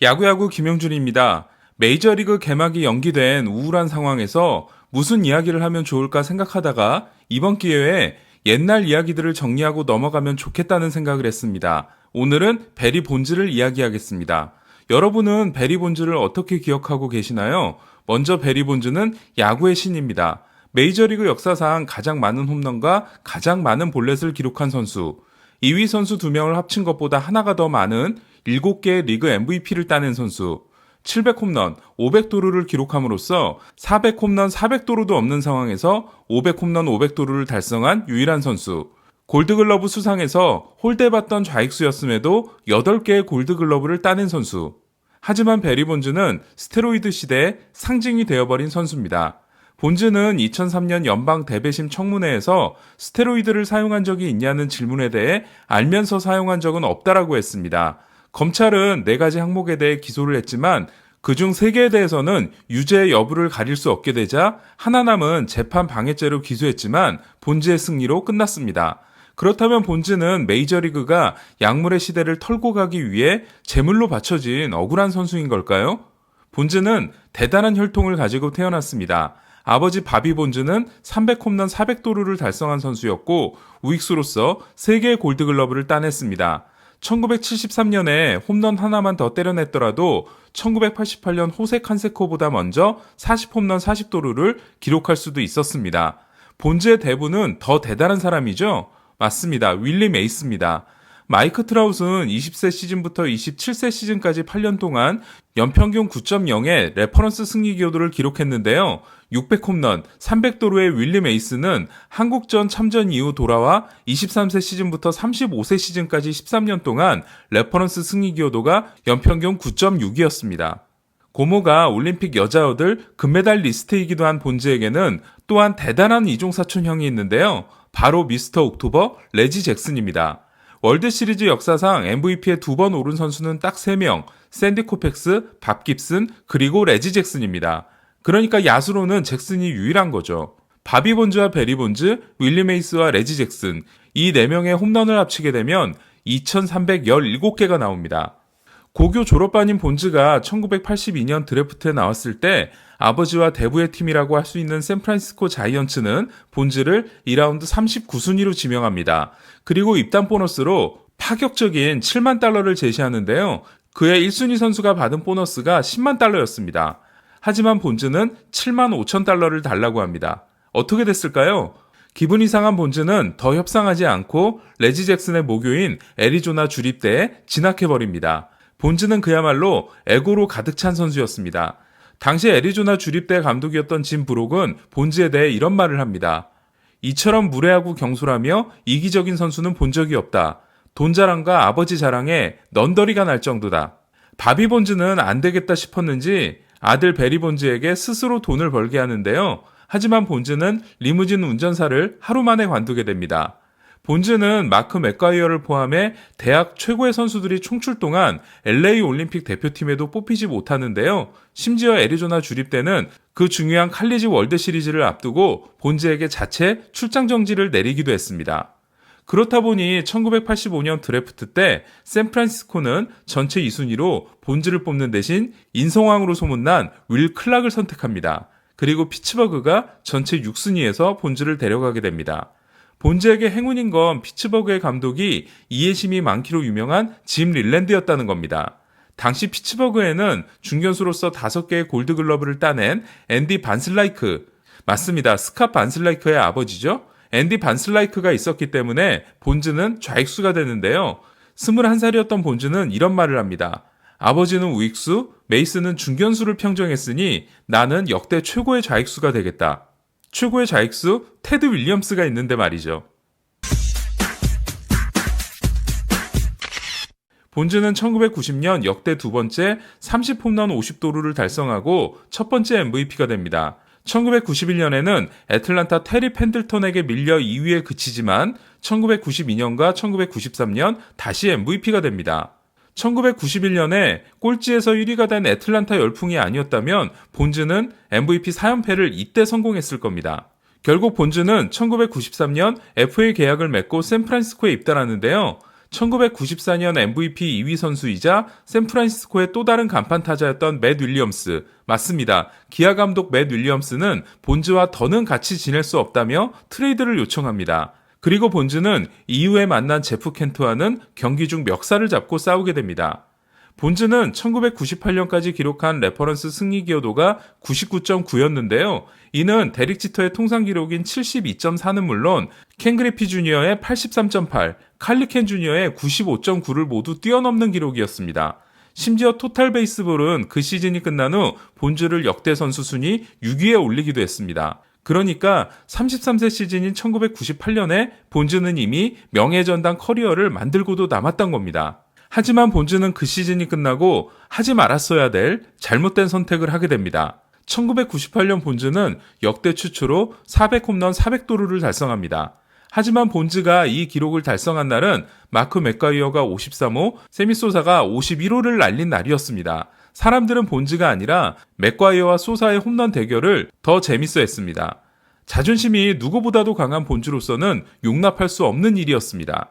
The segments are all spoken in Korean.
야구야구 김영준입니다. 메이저리그 개막이 연기된 우울한 상황에서 무슨 이야기를 하면 좋을까 생각하다가 이번 기회에 옛날 이야기들을 정리하고 넘어가면 좋겠다는 생각을 했습니다. 오늘은 베리 본즈를 이야기하겠습니다. 여러분은 베리 본즈를 어떻게 기억하고 계시나요? 먼저 베리 본즈는 야구의 신입니다. 메이저리그 역사상 가장 많은 홈런과 가장 많은 볼넷을 기록한 선수. 2위 선수 2명을 합친 것보다 하나가 더 많은 7개의 리그 MVP를 따낸 선수, 700홈런, 500도루를 기록함으로써 400홈런, 400도루도 없는 상황에서 500홈런, 500도루를 달성한 유일한 선수, 골드글러브 수상에서 홀대받던 좌익수였음에도 8개의 골드글러브를 따낸 선수. 하지만 베리 본즈는 스테로이드 시대의 상징이 되어버린 선수입니다. 본즈는 2003년 연방 대배심 청문회에서 스테로이드를 사용한 적이 있냐는 질문에 대해 알면서 사용한 적은 없다라고 했습니다. 검찰은 4가지 항목에 대해 기소를 했지만 그중 3개에 대해서는 유죄 여부를 가릴 수 없게 되자 하나 남은 재판 방해죄로 기소했지만 본즈의 승리로 끝났습니다. 그렇다면 본즈는 메이저리그가 약물의 시대를 털고 가기 위해 제물로 바쳐진 억울한 선수인 걸까요? 본즈는 대단한 혈통을 가지고 태어났습니다. 아버지 바비 본즈는 300홈런 400도루를 달성한 선수였고 우익수로서 3개의 골드글러브를 따냈습니다. 1973년에 홈런 하나만 더 때려냈더라도 1988년 호세 칸세코보다 먼저 40홈런 40도루를 기록할 수도 있었습니다. 본즈의 대부는 더 대단한 사람이죠? 맞습니다. 윌리 메이스입니다. 마이크 트라웃은 20세 시즌부터 27세 시즌까지 8년 동안 연평균 9.0의 레퍼런스 승리 기여도를 기록했는데요. 600홈런, 300도루의 윌리 메이스는 한국전 참전 이후 돌아와 23세 시즌부터 35세 시즌까지 13년 동안 레퍼런스 승리 기여도가 연평균 9.6이었습니다. 고모가 올림픽 여자어들 금메달 리스트이기도 한 본즈에게는 또한 대단한 이종사촌 형이 있는데요. 바로 미스터 옥토버 레지 잭슨입니다. 월드시리즈 역사상 MVP에 2번 오른 선수는 딱 3명, 샌디 코펙스, 밥 깁슨, 그리고 레지 잭슨입니다. 그러니까 야수로는 잭슨이 유일한 거죠. 바비 본즈와 베리 본즈, 윌리 메이스와 레지 잭슨, 이 4명의 홈런을 합치게 되면 2317개가 나옵니다. 고교 졸업반인 본즈가 1982년 드래프트에 나왔을 때 아버지와 대부의 팀이라고 할 수 있는 샌프란시스코 자이언츠는 본즈를 2라운드 39순위로 지명합니다. 그리고 입단 보너스로 파격적인 7만 달러를 제시하는데요. 그의 1순위 선수가 받은 보너스가 10만 달러였습니다. 하지만 본즈는 7만 5천 달러를 달라고 합니다. 어떻게 됐을까요? 기분이 상한 본즈는 더 협상하지 않고 레지 잭슨의 모교인 애리조나 주립대에 진학해버립니다. 본즈는 그야말로 에고로 가득 찬 선수였습니다. 당시 애리조나 주립대 감독이었던 짐 브록은 본즈에 대해 이런 말을 합니다. 이처럼 무례하고 경솔하며 이기적인 선수는 본 적이 없다. 돈 자랑과 아버지 자랑에 넌더리가 날 정도다. 바비 본즈는 안 되겠다 싶었는지 아들 베리 본즈에게 스스로 돈을 벌게 하는데요. 하지만 본즈는 리무진 운전사를 하루 만에 관두게 됩니다. 본즈는 마크 맥과이어를 포함해 대학 최고의 선수들이 총출동한 LA 올림픽 대표팀에도 뽑히지 못하는데요. 심지어 애리조나 주립대는 그 중요한 칼리지 월드 시리즈를 앞두고 본즈에게 자체 출장 정지를 내리기도 했습니다. 그렇다 보니 1985년 드래프트 때 샌프란시스코는 전체 2순위로 본즈를 뽑는 대신 인성왕으로 소문난 윌 클락을 선택합니다. 그리고 피츠버그가 전체 6순위에서 본즈를 데려가게 됩니다. 본즈에게 행운인 건 피츠버그의 감독이 이해심이 많기로 유명한 짐 릴랜드였다는 겁니다. 당시 피츠버그에는 중견수로서 5개의 골드글러브를 따낸 앤디 반슬라이크, 맞습니다. 스캇 반슬라이크의 아버지죠. 앤디 반슬라이크가 있었기 때문에 본즈는 좌익수가 되는데요. 21살이었던 본즈는 이런 말을 합니다. 아버지는 우익수, 메이스는 중견수를 평정했으니 나는 역대 최고의 좌익수가 되겠다. 최고의 좌익수 테드 윌리엄스가 있는데 말이죠. 본즈는 1990년 역대 2번째 30홈런 50도루를 달성하고 첫 번째 MVP가 됩니다. 1991년에는 애틀란타 테리 펜들턴에게 밀려 2위에 그치지만 1992년과 1993년 다시 MVP가 됩니다. 1991년에 꼴찌에서 1위가 된 애틀란타 열풍이 아니었다면 본즈는 MVP 4연패를 이때 성공했을 겁니다. 결국 본즈는 1993년 FA 계약을 맺고 샌프란시스코에 입단하는데요. 1994년 MVP 2위 선수이자 샌프란시스코의 또 다른 간판 타자였던 맷 윌리엄스. 맞습니다. 기아 감독 맷 윌리엄스는 본즈와 더는 같이 지낼 수 없다며 트레이드를 요청합니다. 그리고 본즈는 이후에 만난 제프 켄트와는 경기 중 멱살을 잡고 싸우게 됩니다. 본즈는 1998년까지 기록한 레퍼런스 승리 기여도가 99.9였는데요. 이는 데릭 지터의 통산 기록인 72.4는 물론 켄 그리피 주니어의 83.8, 칼리 켄 주니어의 95.9를 모두 뛰어넘는 기록이었습니다. 심지어 토탈 베이스볼은 그 시즌이 끝난 후 본즈를 역대 선수 순위 6위에 올리기도 했습니다. 그러니까 33세 시즌인 1998년에 본즈는 이미 명예전당 커리어를 만들고도 남았던 겁니다. 하지만 본즈는 그 시즌이 끝나고 하지 말았어야 될 잘못된 선택을 하게 됩니다. 1998년 본즈는 역대 최초로 400홈런 400도루를 달성합니다. 하지만 본즈가 이 기록을 달성한 날은 마크 맥과이어가 53호, 세미 소사가 51호를 날린 날이었습니다. 사람들은 본즈가 아니라 맥과이어와 소사의 홈런 대결을 더 재밌어 했습니다. 자존심이 누구보다도 강한 본즈로서는 용납할 수 없는 일이었습니다.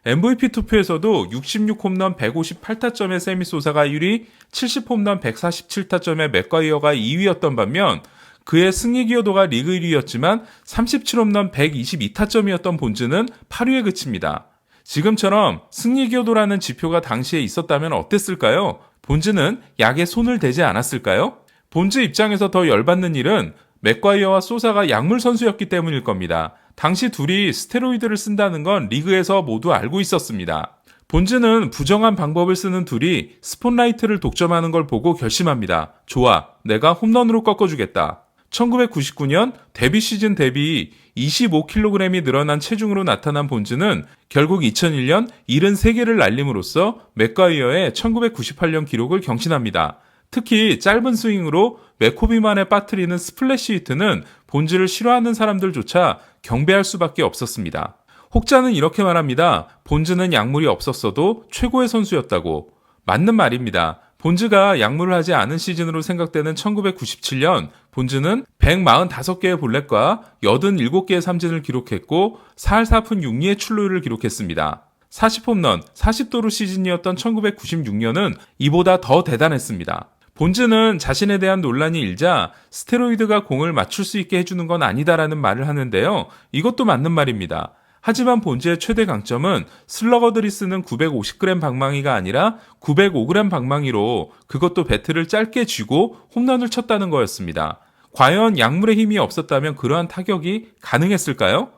MVP 투표에서도 66홈런 158타점의 세미 소사가 1위, 70홈런 147타점의 맥과이어가 2위였던 반면 그의 승리 기여도가 리그 1위였지만 37홈런 122타점이었던 본즈는 8위에 그칩니다. 지금처럼 승리 기여도라는 지표가 당시에 있었다면 어땠을까요? 본즈는 약에 손을 대지 않았을까요? 본즈 입장에서 더 열받는 일은 맥과이어와 소사가 약물 선수였기 때문일 겁니다. 당시 둘이 스테로이드를 쓴다는 건 리그에서 모두 알고 있었습니다. 본즈는 부정한 방법을 쓰는 둘이 스포트라이트를 독점하는 걸 보고 결심합니다. 좋아, 내가 홈런으로 꺾어주겠다. 1999년 데뷔 시즌 대비 25kg이 늘어난 체중으로 나타난 본즈는 결국 2001년 73개를 날림으로써 맥과이어의 1998년 기록을 경신합니다. 특히 짧은 스윙으로 맥코비만에 빠뜨리는 스플래시 히트는 본즈를 싫어하는 사람들조차 경배할 수밖에 없었습니다. 혹자는 이렇게 말합니다. 본즈는 약물이 없었어도 최고의 선수였다고. 맞는 말입니다. 본즈가 약물을 하지 않은 시즌으로 생각되는 1997년 본즈는 145개의 볼넷과 87개의 삼진을 기록했고 4할 4푼 6리의 출루율을 기록했습니다. 40홈런, 40도루 시즌이었던 1996년은 이보다 더 대단했습니다. 본즈는 자신에 대한 논란이 일자 스테로이드가 공을 맞출 수 있게 해주는 건 아니다라는 말을 하는데요. 이것도 맞는 말입니다. 하지만 본즈의 최대 강점은 슬러거들이 쓰는 950g 방망이가 아니라 905g 방망이로 그것도 배트를 짧게 쥐고 홈런을 쳤다는 거였습니다. 과연 약물의 힘이 없었다면 그러한 타격이 가능했을까요?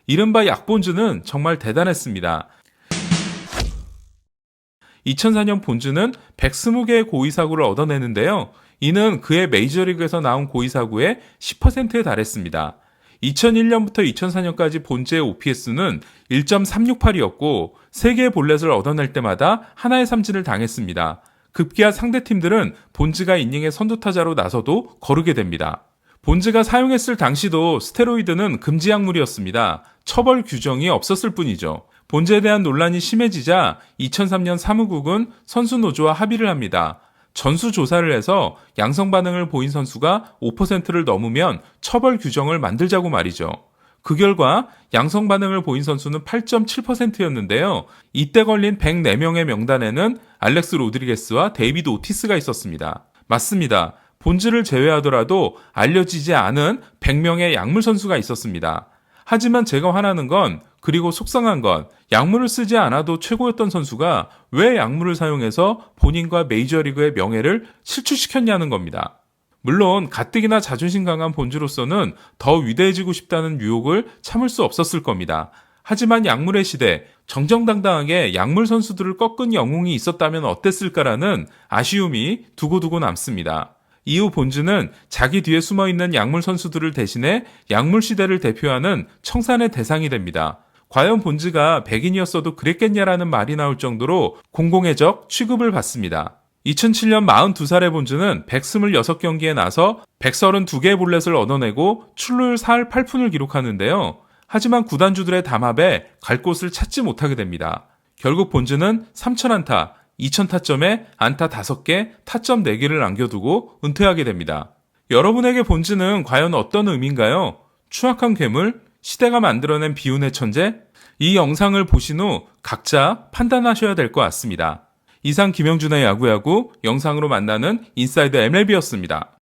이른바 약본즈는 정말 대단했습니다. 2004년 본즈는 120개의 고의사구를 얻어내는데요. 이는 그의 메이저리그에서 나온 고의사구의 10%에 달했습니다. 2001년부터 2004년까지 본즈의 OPS는 1.368이었고 3개의 볼넷을 얻어낼 때마다 하나의 삼진을 당했습니다. 급기야 상대팀들은 본즈가 이닝의 선두타자로 나서도 거르게 됩니다. 본즈가 사용했을 당시도 스테로이드는 금지 약물이었습니다. 처벌 규정이 없었을 뿐이죠. 본즈에 대한 논란이 심해지자 2003년 사무국은 선수 노조와 합의를 합니다. 전수 조사를 해서 양성 반응을 보인 선수가 5%를 넘으면 처벌 규정을 만들자고 말이죠. 그 결과 양성 반응을 보인 선수는 8.7%였는데요. 이때 걸린 104명의 명단에는 알렉스 로드리게스와 데이비드 오티스가 있었습니다. 맞습니다. 본즈를 제외하더라도 알려지지 않은 100명의 약물 선수가 있었습니다. 하지만 제가 화나는 건 그리고 속상한 건 약물을 쓰지 않아도 최고였던 선수가 왜 약물을 사용해서 본인과 메이저리그의 명예를 실추시켰냐는 겁니다. 물론 가뜩이나 자존심 강한 본즈로서는 더 위대해지고 싶다는 유혹을 참을 수 없었을 겁니다. 하지만 약물의 시대, 정정당당하게 약물 선수들을 꺾은 영웅이 있었다면 어땠을까라는 아쉬움이 두고두고 남습니다. 이후 본즈는 자기 뒤에 숨어있는 약물 선수들을 대신해 약물 시대를 대표하는 청산의 대상이 됩니다. 과연 본즈가 백인이었어도 그랬겠냐라는 말이 나올 정도로 공공의 적 취급을 받습니다. 2007년 42살의 본즈는 126경기에 나서 132개의 볼넷을 얻어내고 출루율 4할 8푼을 기록하는데요. 하지만 구단주들의 담합에 갈 곳을 찾지 못하게 됩니다. 결국 본즈는 3000안타, 2000타점에 안타 5개, 타점 4개를 남겨두고 은퇴하게 됩니다. 여러분에게 본즈는 과연 어떤 의미인가요? 추악한 괴물? 시대가 만들어낸 비운의 천재? 이 영상을 보신 후 각자 판단하셔야 될 것 같습니다. 이상 김영준의 야구야구 영상으로 만나는 인사이드 MLB였습니다.